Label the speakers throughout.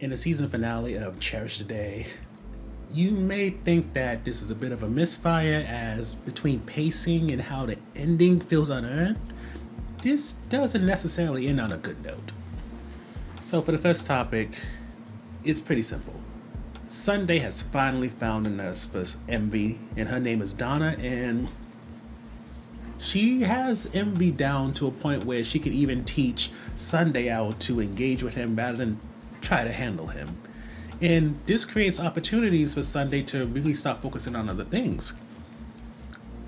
Speaker 1: In the season finale of Cherish Today, you may think that this is a bit of a misfire, as between pacing and how the ending feels unearned, this doesn't necessarily end on a good note. So, for the first topic, it's pretty simple. Sunday has finally found a nurse for Envy, and her name is Donna, and she has Envy down to a point where she could even teach Sunday how to engage with him rather than try to handle him. And this creates opportunities for Sunday to really start focusing on other things.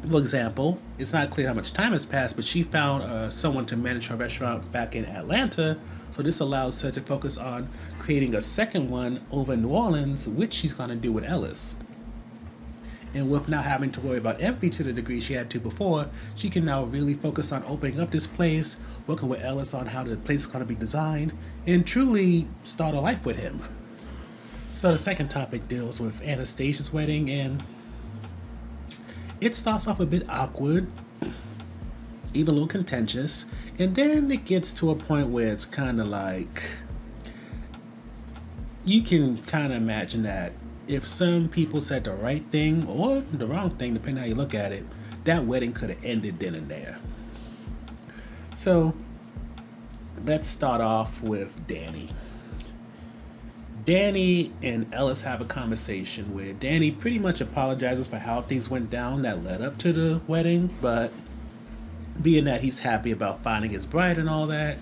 Speaker 1: For example, it's not clear how much time has passed, but she found someone to manage her restaurant back in Atlanta. So this allows her to focus on creating a second one over in New Orleans, which she's going to do with Ellis. And with not having to worry about Envy to the degree she had to before, she can now really focus on opening up this place, working with Ellis on how the place is going to be designed, and truly start a life with him. So the second topic deals with Anastasia's wedding, and it starts off a bit awkward, even a little contentious, and then it gets to a point where it's kind of like, you can kind of imagine that if some people said the right thing or the wrong thing, depending on how you look at it, that wedding could have ended then and there. So let's start off with Danny. Danny and Ellis have a conversation where Danny pretty much apologizes for how things went down that led up to the wedding, but being that he's happy about finding his bride and all that,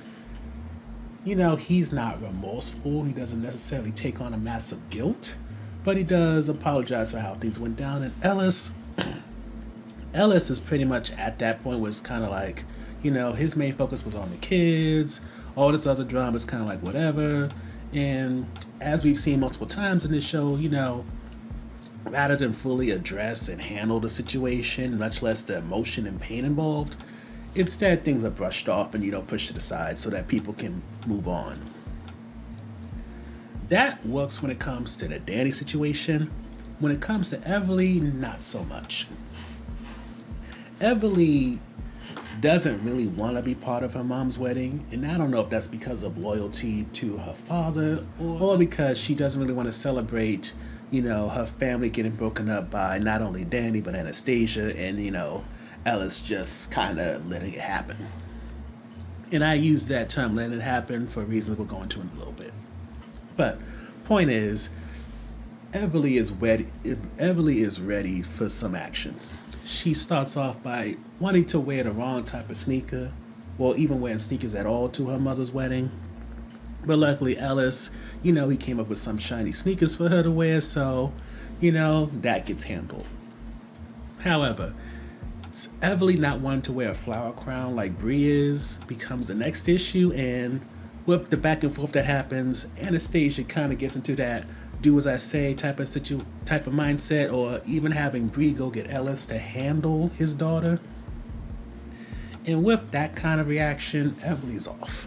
Speaker 1: he's not remorseful. He doesn't necessarily take on a massive guilt, but he does apologize for how things went down. And Ellis is pretty much at that point where it's kind of like, his main focus was on the kids. All this other drama is kind of like whatever. And as we've seen multiple times in this show, rather than fully address and handle the situation, much less the emotion and pain involved, instead things are brushed off and, pushed to the side so that people can move on. That works when it comes to the Danny situation. When it comes to Everly, not so much. Everly doesn't really want to be part of her mom's wedding, and I don't know if that's because of loyalty to her father or because she doesn't really want to celebrate, her family getting broken up by not only Danny but Anastasia and, Ellis just kind of letting it happen. And I use that term, letting it happen, for reasons we're going to in a little bit. But point is, Everly is ready for some action. She starts off by wanting to wear the wrong type of sneaker, or even wearing sneakers at all to her mother's wedding. But luckily Ellis, he came up with some shiny sneakers for her to wear, so, that gets handled. However, Everly not wanting to wear a flower crown like Bree is becomes the next issue, and with the back and forth that happens, Anastasia kind of gets into that do as I say type of mindset, or even having Bree go get Ellis to handle his daughter. And with that kind of reaction, Everly's off.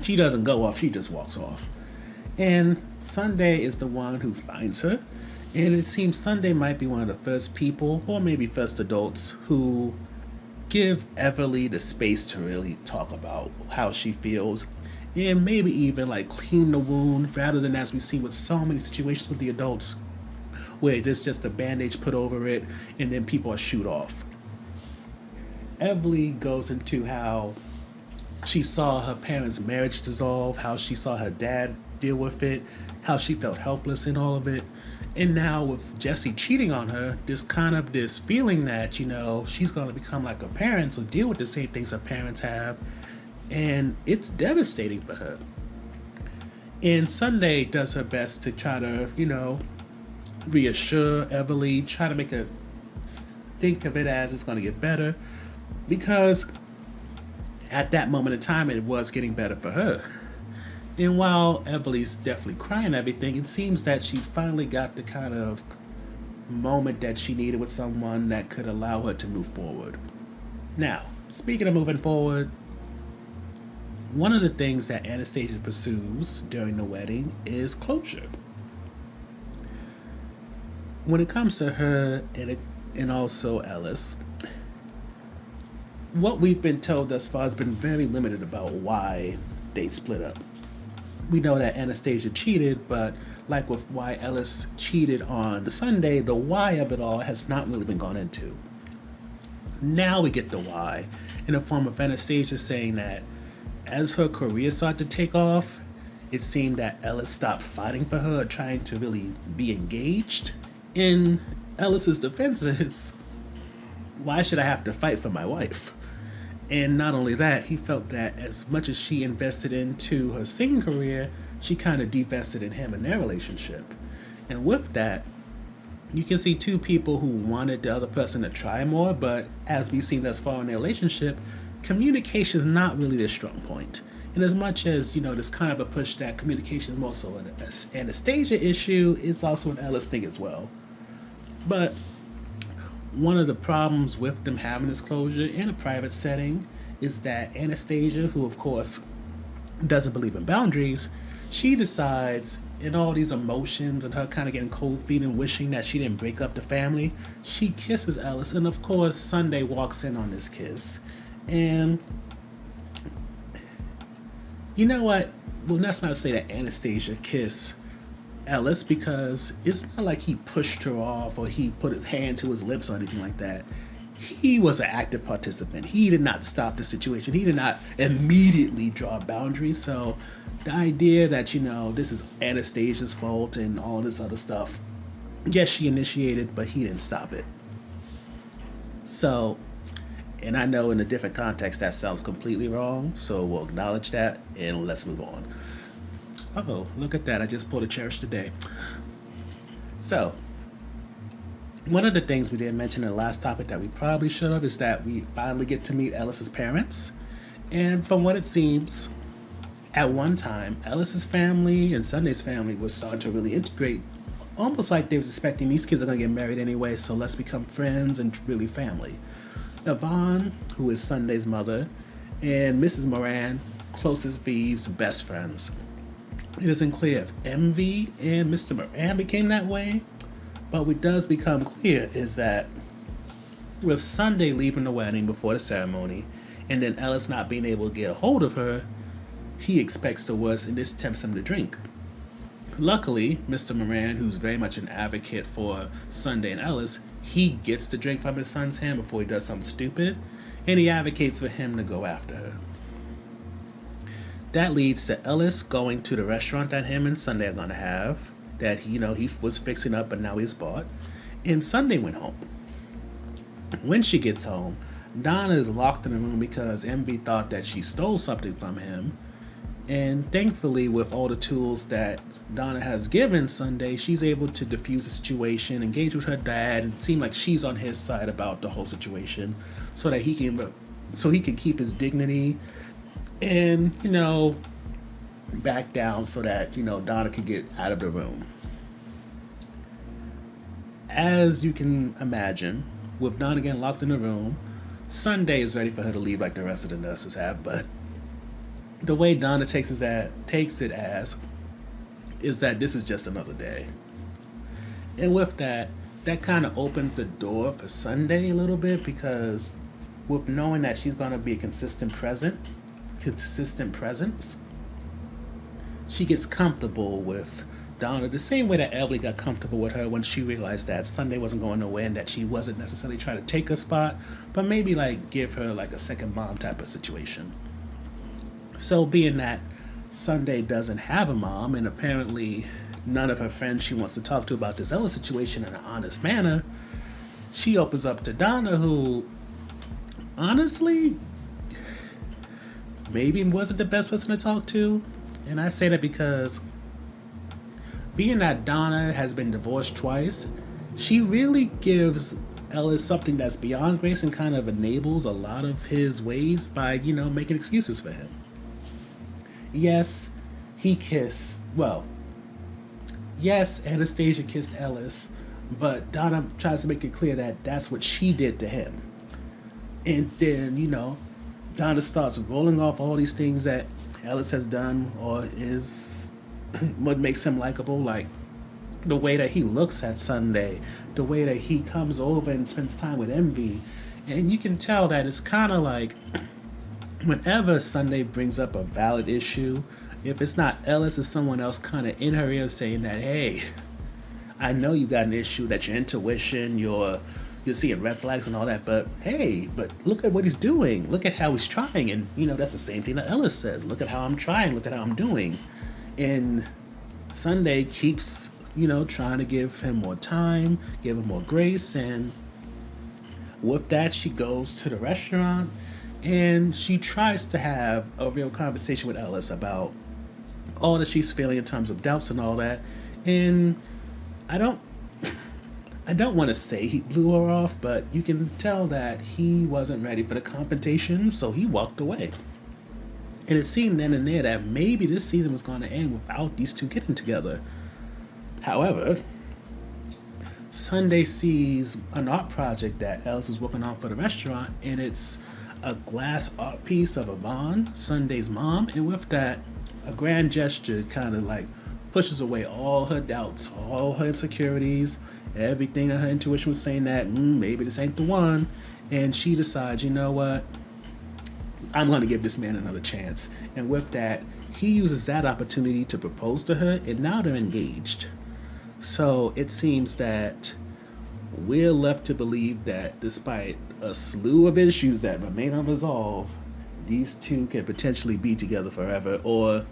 Speaker 1: She doesn't go off, she just walks off. And Sunday is the one who finds her, and it seems Sunday might be one of the first people, or maybe first adults, who give Everly the space to really talk about how she feels, and maybe even like clean the wound, rather than, as we see with so many situations with the adults, where there's just a bandage put over it and then people are shoot off. Everly goes into how she saw her parents' marriage dissolve, how she saw her dad deal with it, how she felt helpless in all of it. And now with Jesse cheating on her, there's kind of this feeling that, she's going to become like her parents or deal with the same things her parents have. And it's devastating for her. And Sunday does her best to try to, reassure Everly, try to make her think of it as it's going to get better. Because at that moment in time, it was getting better for her. And while Everly's definitely crying and everything, it seems that she finally got the kind of moment that she needed with someone that could allow her to move forward. Now, speaking of moving forward, one of the things that Anastasia pursues during the wedding is closure. When it comes to her and also Ellis, what we've been told thus far has been very limited about why they split up. We know that Anastasia cheated, but like with why Ellis cheated on Sunday, the why of it all has not really been gone into. Now we get the why in the form of Anastasia saying that as her career started to take off, it seemed that Ellis stopped fighting for her, trying to really be engaged. In Ellis's defense is, why should I have to fight for my wife? And not only that, he felt that as much as she invested into her singing career, she kind of divested in him and their relationship. And with that, you can see two people who wanted the other person to try more, but as we've seen thus far in their relationship, communication is not really their strong point. And as much as, there's kind of a push that communication is more so an Anastasia issue, it's also an Ellis thing as well. But one of the problems with them having this closure in a private setting is that Anastasia, who of course doesn't believe in boundaries, she decides in all these emotions and her kind of getting cold feet and wishing that she didn't break up the family, she kisses Ellis, and of course Sunday walks in on this kiss. And you know what? Well, let's not say that Anastasia kissed Ellis, because it's not like he pushed her off or he put his hand to his lips or anything like that. He was an active participant. He did not stop the situation. He did not immediately draw boundaries. So the idea that, this is Anastasia's fault and all this other stuff, yes, she initiated, but he didn't stop it. So, and I know in a different context that sounds completely wrong, so we'll acknowledge that and let's move on. Oh, look at that. I just pulled a Cherish today. So, one of the things we didn't mention in the last topic that we probably should have is that we finally get to meet Ellis's parents. And from what it seems, at one time, Ellis's family and Sunday's family was starting to really integrate, almost like they was expecting these kids are going to get married anyway, so let's become friends and really family. Yvonne, who is Sunday's mother, and Mrs. Moran, closest V's best friends. It isn't clear if Envy and Mr. Moran became that way, but what does become clear is that with Sunday leaving the wedding before the ceremony, and then Ellis not being able to get a hold of her, he expects the worst and this tempts him to drink. Luckily, Mr. Moran, who's very much an advocate for Sunday and Ellis, he gets the drink from his son's hand before he does something stupid, and he advocates for him to go after her. That leads to Ellis going to the restaurant that him and Sunday are going to have, that he was fixing up but now he's bought, and Sunday went home. When she gets home, Donna is locked in the room because Envy thought that she stole something from him, and thankfully with all the tools that Donna has given Sunday, she's able to diffuse the situation, engage with her dad, and seem like she's on his side about the whole situation so that he can keep his dignity and, back down so that, Donna can get out of the room. As you can imagine, with Donna getting locked in the room, Sunday is ready for her to leave like the rest of the nurses have, but the way Donna takes it as is that this is just another day. And with that kind of opens the door for Sunday a little bit, because with knowing that she's going to be a consistent presence, she gets comfortable with Donna the same way that Emily got comfortable with her when she realized that Sunday wasn't going nowhere and that she wasn't necessarily trying to take her spot, but maybe like give her like a second mom type of situation. So being that Sunday doesn't have a mom, and apparently none of her friends she wants to talk to about this Ella situation in an honest manner, she opens up to Donna, who honestly maybe wasn't the best person to talk to. And I say that because being that Donna has been divorced twice, she really gives Ellis something that's beyond grace and kind of enables a lot of his ways by, making excuses for him. Yes, Anastasia kissed Ellis, but Donna tries to make it clear that that's what she did to him. And then, Donna starts rolling off all these things that Ellis has done or is what makes him likable, like the way that he looks at Sunday, the way that he comes over and spends time with Envy. And you can tell that it's kind of like whenever Sunday brings up a valid issue if it's not Ellis, it's someone else kind of in her ear saying that, hey, I know you got an issue, that your intuition, you're seeing red flags and all that, but hey, but look at what he's doing. Look at how he's trying. And, that's the same thing that Ellis says. Look at how I'm trying. Look at how I'm doing. And Sunday keeps, trying to give him more time, give him more grace. And with that, she goes to the restaurant and she tries to have a real conversation with Ellis about all that she's feeling in terms of doubts and all that. And I don't want to say he blew her off, but you can tell that he wasn't ready for the confrontation, so he walked away. And it seemed then and there that maybe this season was going to end without these two getting together. However, Sunday sees an art project that Ellis is working on for the restaurant, and it's a glass art piece of Yvonne, Sunday's mom, and with that, a grand gesture kind of like pushes away all her doubts, all her insecurities, everything that her intuition was saying that maybe this ain't the one. And she decides, you know what, I'm going to give this man another chance. And with that, he uses that opportunity to propose to her, and now they're engaged. So it seems that we're left to believe that despite a slew of issues that remain unresolved, these two can potentially be together forever, or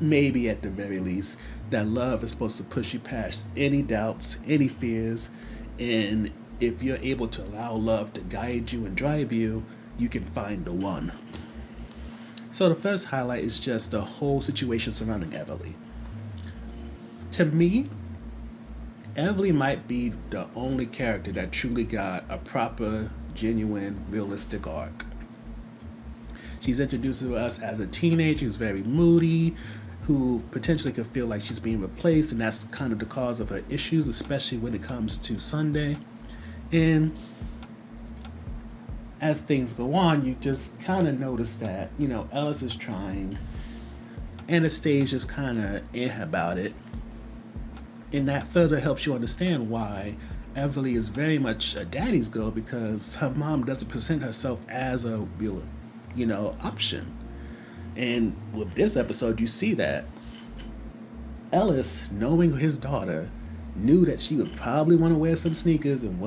Speaker 1: maybe at the very least, that love is supposed to push you past any doubts, any fears, and if you're able to allow love to guide you and drive you, you can find the one. So the first highlight is just the whole situation surrounding Everly. To me, Everly might be the only character that truly got a proper, genuine, realistic arc. She's introduced to us as a teenager who's very moody, who potentially could feel like she's being replaced, and that's kind of the cause of her issues, especially when it comes to Sunday. And as things go on, you just kind of notice that, Ellis is trying, Anastasia's kind of about it, and that further helps you understand why Everly is very much a daddy's girl, because her mom doesn't present herself as a real, option. And with this episode, you see that Ellis, knowing his daughter, knew that she would probably want to wear some sneakers and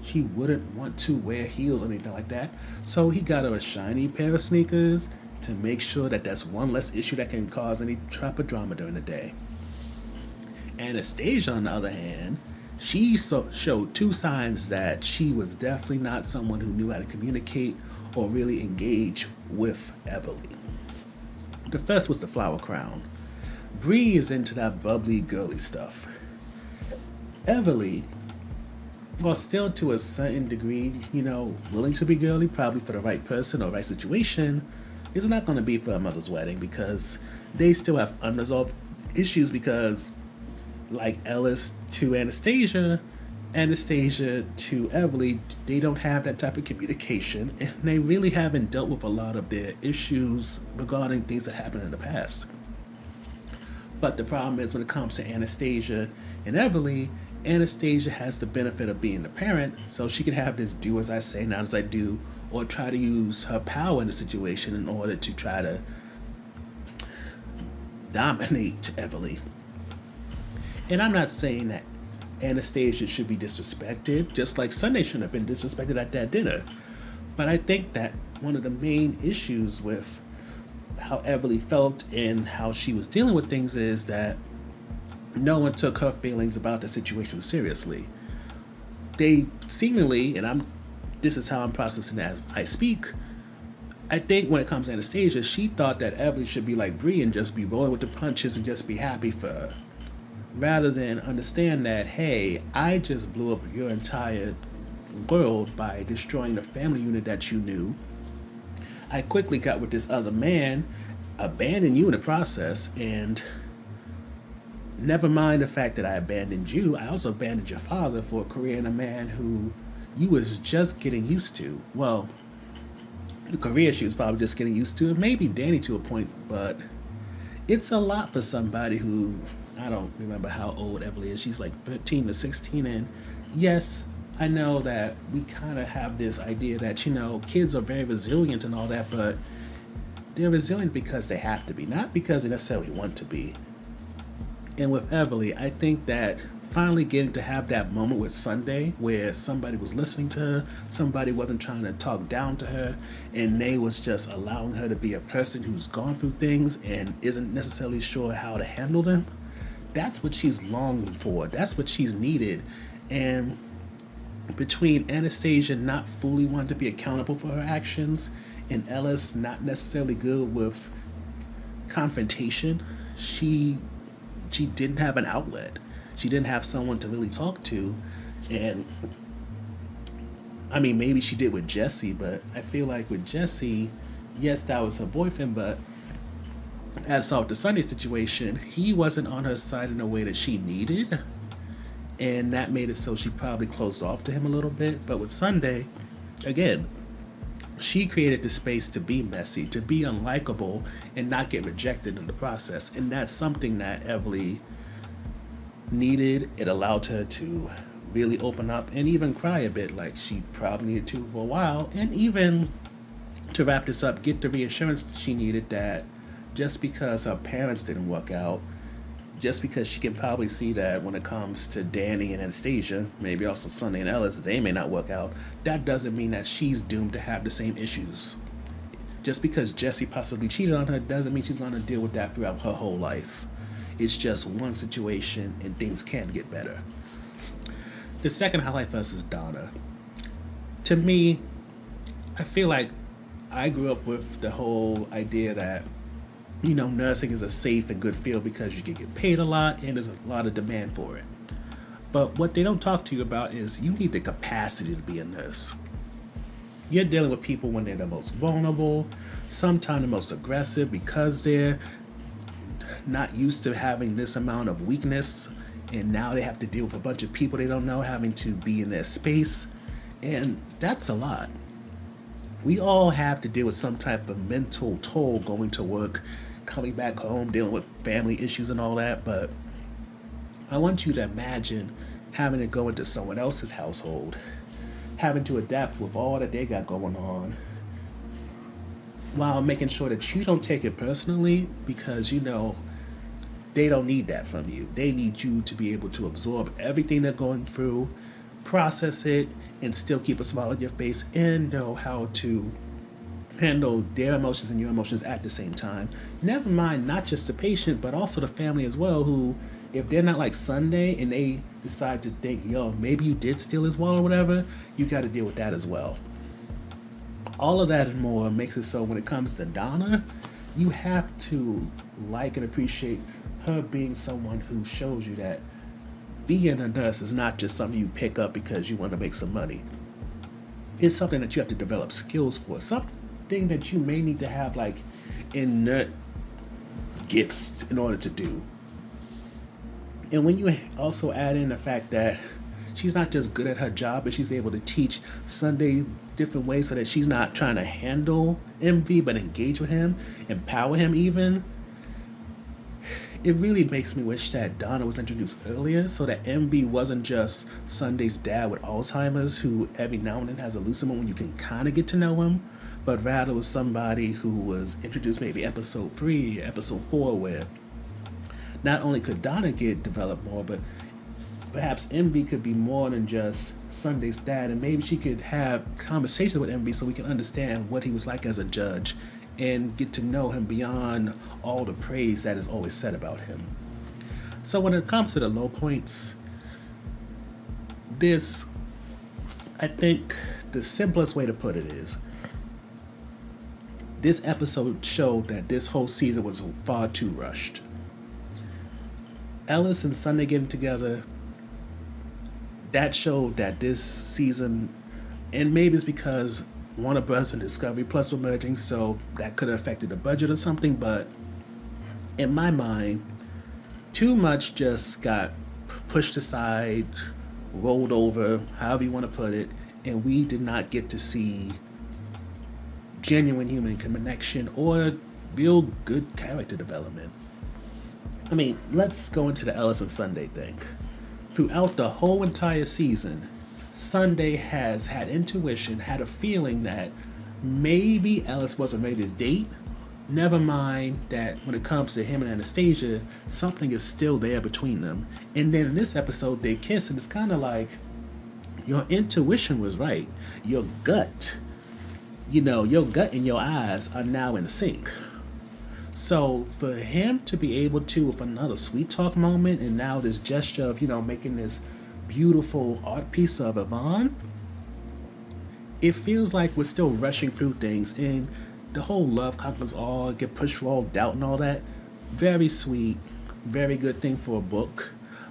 Speaker 1: she wouldn't want to wear heels or anything like that. So he got her a shiny pair of sneakers to make sure that that's one less issue that can cause any type of drama during the day. Anastasia, on the other hand, she showed two signs that she was definitely not someone who knew how to communicate or really engage with Everly. The first was the flower crown. Bree is into that bubbly, girly stuff. Everly, while still to a certain degree, willing to be girly, probably for the right person or right situation, is not going to be for her mother's wedding, because they still have unresolved issues, because like Ellis to Anastasia to Everly, they don't have that type of communication, and they really haven't dealt with a lot of their issues regarding things that happened in the past. But the problem is, when it comes to Anastasia and Everly, Anastasia has the benefit of being the parent, so she can have this do as I say, not as I do, or try to use her power in the situation in order to try to dominate Everly. And I'm not saying that Anastasia should be disrespected, just like Sunday shouldn't have been disrespected at that dinner. But I think that one of the main issues with how Everly felt and how she was dealing with things is that no one took her feelings about the situation seriously. They seemingly, and this is how I'm processing it as I speak, I think when it comes to Anastasia, she thought that Everly should be like Bree and just be rolling with the punches and just be happy for her, rather than understand that, hey, I just blew up your entire world by destroying the family unit that you knew. I quickly got with this other man, abandoned you in the process, and never mind the fact that I abandoned you, I also abandoned your father for a career in a man who you was just getting used to. Well, the career she was probably just getting used to, and maybe Danny to a point, but it's a lot for somebody who, I don't remember how old Everly is. She's like 13 to 16. And yes, I know that we kind of have this idea that, kids are very resilient and all that, but they're resilient because they have to be, not because they necessarily want to be. And with Everly, I think that finally getting to have that moment with Sunday where somebody was listening to her, somebody wasn't trying to talk down to her, and they was just allowing her to be a person who's gone through things and isn't necessarily sure how to handle them. That's what she's longing for. That's what she's needed. And between Anastasia not fully wanting to be accountable for her actions and Ellis not necessarily good with confrontation, she didn't have an outlet. She didn't have someone to really talk to. And I mean, maybe she did with Jesse, but I feel like with Jesse, yes, that was her boyfriend, but as saw with the Sunday situation, he wasn't on her side in a way that she needed. And that made it so she probably closed off to him a little bit. But with Sunday, again, she created the space to be messy, to be unlikable, and not get rejected in the process. And that's something that Everly needed. It allowed her to really open up and even cry a bit, like she probably needed to for a while. And even to wrap this up, get the reassurance she needed that just because her parents didn't work out, just because she can probably see that when it comes to Danny and Anastasia, maybe also Sunday and Ellis, they may not work out, that doesn't mean that she's doomed to have the same issues. Just because Jesse possibly cheated on her doesn't mean she's going to deal with that throughout her whole life. It's just one situation and things can get better. The second highlight for us is Donna. To me, I feel like I grew up with the whole idea that nursing is a safe and good field because you can get paid a lot and there's a lot of demand for it. But what they don't talk to you about is you need the capacity to be a nurse. You're dealing with people when they're the most vulnerable, sometimes the most aggressive because they're not used to having this amount of weakness, and now they have to deal with a bunch of people they don't know having to be in their space, and that's a lot. We all have to deal with some type of mental toll going to work, coming back home, dealing with family issues and all that, but I want you to imagine having to go into someone else's household, having to adapt with all that they got going on, while making sure that you don't take it personally because they don't need that from you. They need you to be able to absorb everything they're going through, process it, and still keep a smile on your face and know how to handle their emotions and your emotions at the same time. Never mind not just the patient, but also the family as well, who, if they're not like Sunday and they decide to think, maybe you did steal his wallet or whatever, you got to deal with that as well. All of that and more makes it so when it comes to Donna, you have to like and appreciate her being someone who shows you that being a nurse is not just something you pick up because you want to make some money. It's something that you have to develop skills for, something that you may need to have like innate gifts in order to do. And when you also add in the fact that she's not just good at her job, but she's able to teach Sunday different ways so that she's not trying to handle MV, but engage with him, empower him even. It really makes me wish that Donna was introduced earlier so that MV wasn't just Sunday's dad with Alzheimer's who every now and then has a lucid moment when you can kind of get to know him, but rather was somebody who was introduced maybe episode 3, episode 4, where not only could Donna get developed more, but perhaps MV could be more than just Sunday's dad, and maybe she could have conversations with MV so we can understand what he was like as a judge and get to know him beyond all the praise that is always said about him. So when it comes to the low points, I think the simplest way to put it is, this episode showed that this whole season was far too rushed. Ellis and Sunday getting together, that showed that this season, and maybe it's because Warner Bros. And Discovery Plus were merging, so that could have affected the budget or something, but in my mind, too much just got pushed aside, rolled over, however you want to put it, and we did not get to see genuine human connection or real good character development. I mean, let's go into the Ellis and Sunday thing. Throughout the whole entire season, Sunday has had intuition, had a feeling that maybe Ellis wasn't ready to date, Never mind that when it comes to him and Anastasia, something is still there between them. And then in this episode, they kiss, and it's kind of like your intuition was right. Your gut, your gut and your eyes are now in sync. So for him to be able to, with another sweet talk moment, and now this gesture of, making this beautiful art piece of Yvonne, it feels like we're still rushing through things, and the whole love conquers all, get pushed through all doubt and all that. Very sweet, very good thing for a book,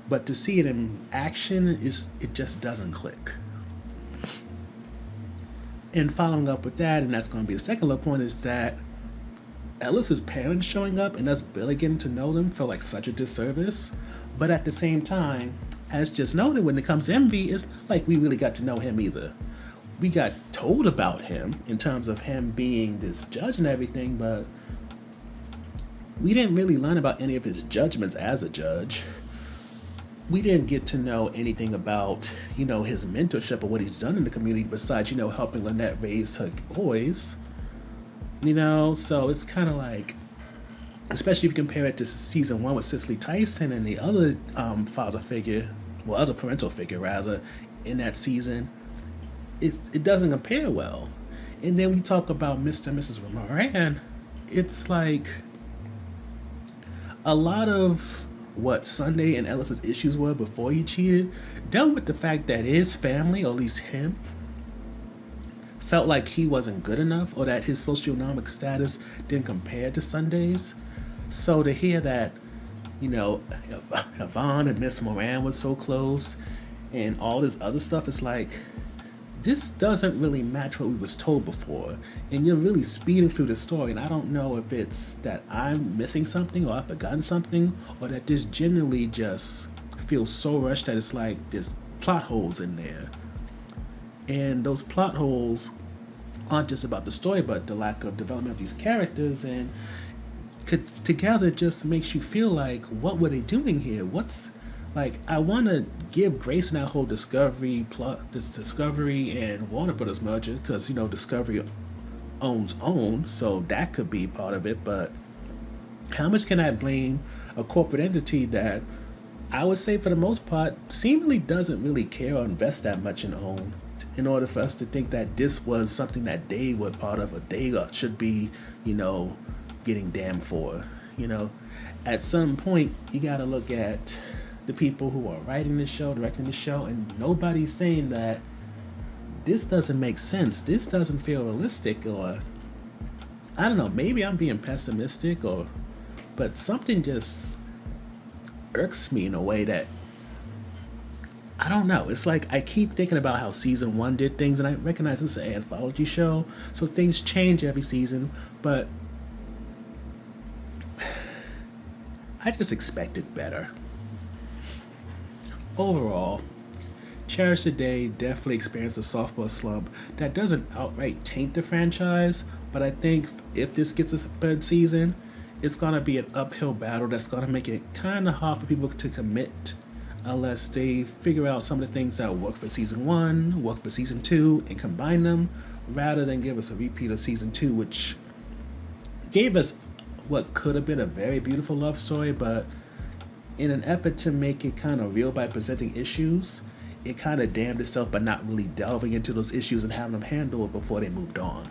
Speaker 1: but to see it in action it just doesn't click. And following up with that, and that's going to be the second little point, is that Ellis's parents showing up and us barely getting to know them felt like such a disservice. But at the same time, as just noted, when it comes to Envy, it's not like we really got to know him either. We got told about him in terms of him being this judge and everything, but we didn't really learn about any of his judgments as a judge. We didn't get to know anything about, his mentorship or what he's done in the community besides, helping Lynette raise her boys. So it's kind of like, especially if you compare it to season 1 with Cicely Tyson and the other other parental figure rather, in that season, it doesn't compare well. And then we talk about Mr. and Mrs. Moran, it's like a lot of what Sunday and Ellis's issues were before he cheated dealt with the fact that his family, or at least him, felt like he wasn't good enough, or that his socioeconomic status didn't compare to Sunday's. So to hear that, Yvonne and Miss Moran was so close and all this other stuff, it's like, this doesn't really match what we was told before. And you're really speeding through the story, and I don't know if it's that I'm missing something or I've forgotten something, or that this generally just feels so rushed that it's like there's plot holes in there. And those plot holes aren't just about the story, but the lack of development of these characters, and together just makes you feel like, what were they doing here? I want to give Grace and that whole Discovery and Warner Brothers merger, because, Discovery owns OWN, so that could be part of it, but how much can I blame a corporate entity that I would say for the most part seemingly doesn't really care or invest that much in OWN, in order for us to think that this was something that they were part of, or they should be, getting damned for. At some point, you got to look at the people who are writing the show, directing the show, and nobody's saying that this doesn't make sense, this doesn't feel realistic, or I don't know, maybe I'm being pessimistic, but something just irks me in a way that, I don't know. It's like I keep thinking about how season 1 did things, and I recognize this is an anthology show, so things change every season, but I just expected better. Overall, Cherish Today definitely experienced a softball slump that doesn't outright taint the franchise, but I think if this gets a third season, it's going to be an uphill battle that's going to make it kind of hard for people to commit unless they figure out some of the things that work for season 1, work for season 2, and combine them, rather than give us a repeat of season 2, which gave us what could have been a very beautiful love story, but in an effort to make it kind of real by presenting issues, it kind of damned itself by not really delving into those issues and having them handled before they moved on.